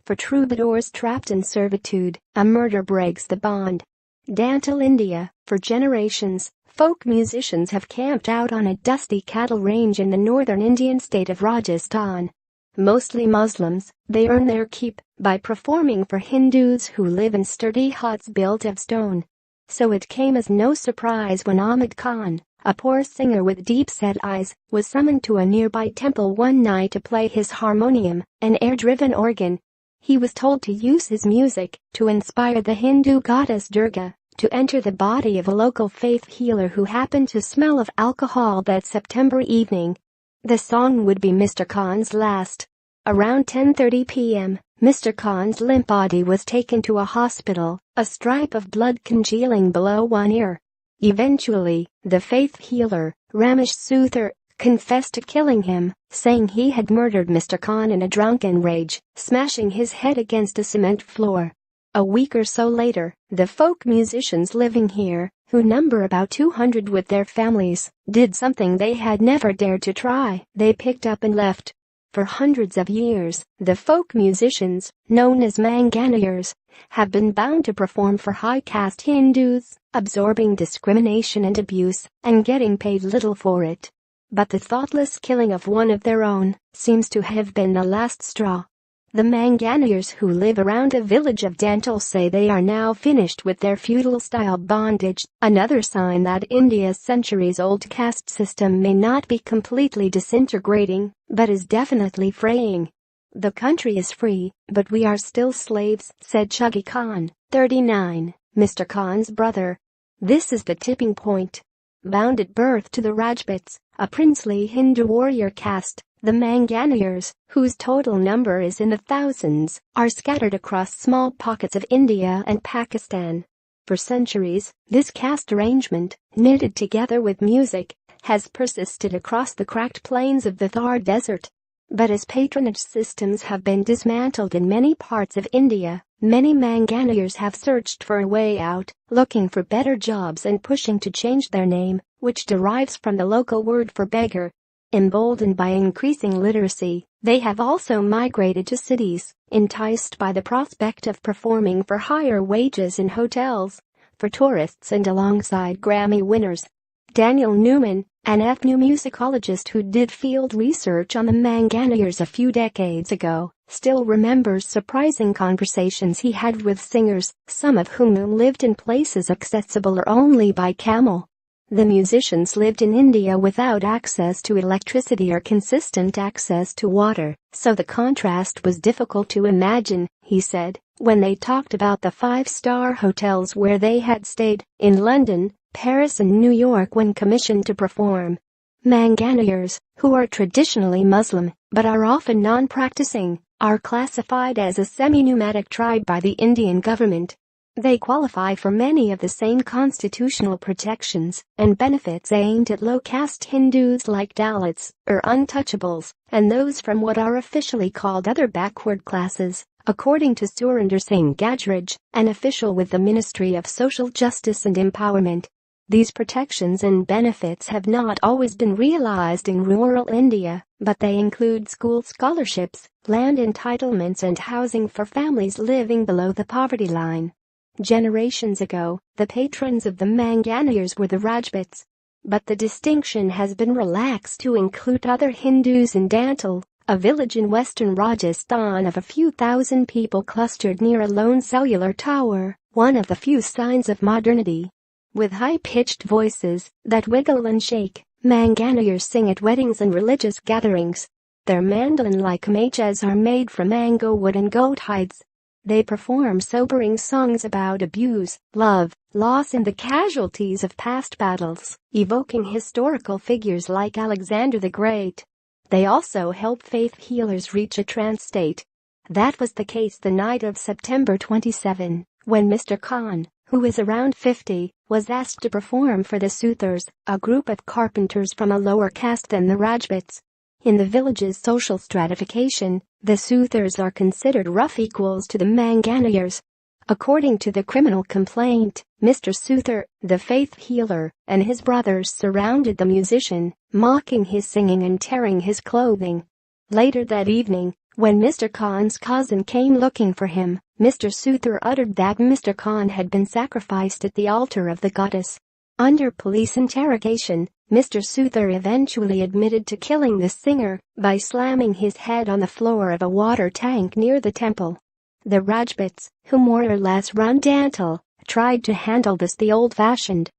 For troubadours trapped in servitude, a murder breaks the bond. DANTAL, India. For generations, folk musicians have camped out on a dusty cattle range in the northern Indian state of Rajasthan. Mostly Muslims, they earn their keep by performing for Hindus who live in sturdy huts built of stone. So it came as no surprise when Aamad Khan, a poor singer with deep-set eyes, was summoned to a nearby temple one night to play his harmonium, an air-driven organ. He was told to use his music to inspire the Hindu goddess Durga to enter the body of a local faith healer who happened to smell of alcohol that September evening. The song would be Mr. Khan's last. Around 10:30 p.m., Mr. Khan's limp body was taken to a hospital, a stripe of blood congealing below one ear. Eventually, the faith healer, Ramesh Suthar, confessed to killing him, saying he had murdered Mr. Khan in a drunken rage, smashing his head against a cement floor. A week or so later, the folk musicians living here, who number about 200 with their families, did something they had never dared to try. They picked up and left. For hundreds of years, the folk musicians, known as manganayars, have been bound to perform for high-caste Hindus, absorbing discrimination and abuse, and getting paid little for it. But the thoughtless killing of one of their own seems to have been the last straw. The manganayars who live around the village of DANTAL say they are now finished with their feudal-style bondage, another sign that India's centuries-old caste system may not be completely disintegrating, but is definitely fraying. "The country is free, but we are still slaves," said Chuggi Khan, 39, Mr. Khan's brother. "This is the tipping point." Bound at birth to the Rajputs, a princely Hindu warrior caste, the manganayars, whose total number is in the thousands, are scattered across small pockets of India and Pakistan. For centuries, this caste arrangement, knitted together with music, has persisted across the cracked plains of the Thar Desert. But as patronage systems have been dismantled in many parts of India, many manganayars have searched for a way out, looking for better jobs and pushing to change their name, which derives from the local word for beggar. Emboldened by increasing literacy, they have also migrated to cities, enticed by the prospect of performing for higher wages in hotels, for tourists and alongside Grammy winners. Daniel Newman, an ethnomusicologist who did field research on the manganayars a few decades ago, still remembers surprising conversations he had with singers, some of whom lived in places accessible only by camel. The musicians lived in India without access to electricity or consistent access to water, so the contrast was difficult to imagine, he said, when they talked about the five-star hotels where they had stayed, in London, Paris and New York when commissioned to perform. Manganayars, who are traditionally Muslim, but are often non-practicing, are classified as a semi-nomadic tribe by the Indian government. They qualify for many of the same constitutional protections and benefits aimed at low-caste Hindus like Dalits, or untouchables, and those from what are officially called other backward classes, according to Surinder Singh Gajraj, an official with the Ministry of Social Justice and Empowerment. These protections and benefits have not always been realized in rural India, but they include school scholarships, land entitlements and housing for families living below the poverty line. Generations ago, the patrons of the manganayars were the Rajputs. But the distinction has been relaxed to include other Hindus in DANTAL, a village in western Rajasthan of a few thousand people clustered near a lone cellular tower, one of the few signs of modernity. With high-pitched voices that wiggle and shake, manganayars sing at weddings and religious gatherings. Their mandolin-like machas are made from mango wood and goat hides. They perform sobering songs about abuse, love, loss and the casualties of past battles, evoking historical figures like Alexander the Great. They also help faith healers reach a trance state. That was the case the night of September 27, when Mr. Khan, who is around 50, was asked to perform for the Suthars, a group of carpenters from a lower caste than the Rajputs. In the village's social stratification, the Suthars are considered rough equals to the manganayars. According to the criminal complaint, Mr. Suthar, the faith healer, and his brothers surrounded the musician, mocking his singing and tearing his clothing. Later that evening, When Mr. Khan's cousin came looking for him, Mr. Suthar uttered that Mr. Khan had been sacrificed at the altar of the goddess. Under police interrogation, Mr. Suthar eventually admitted to killing the singer by slamming his head on the floor of a water tank near the temple. The Rajputs, who more or less run DANTAL, tried to handle this the old-fashioned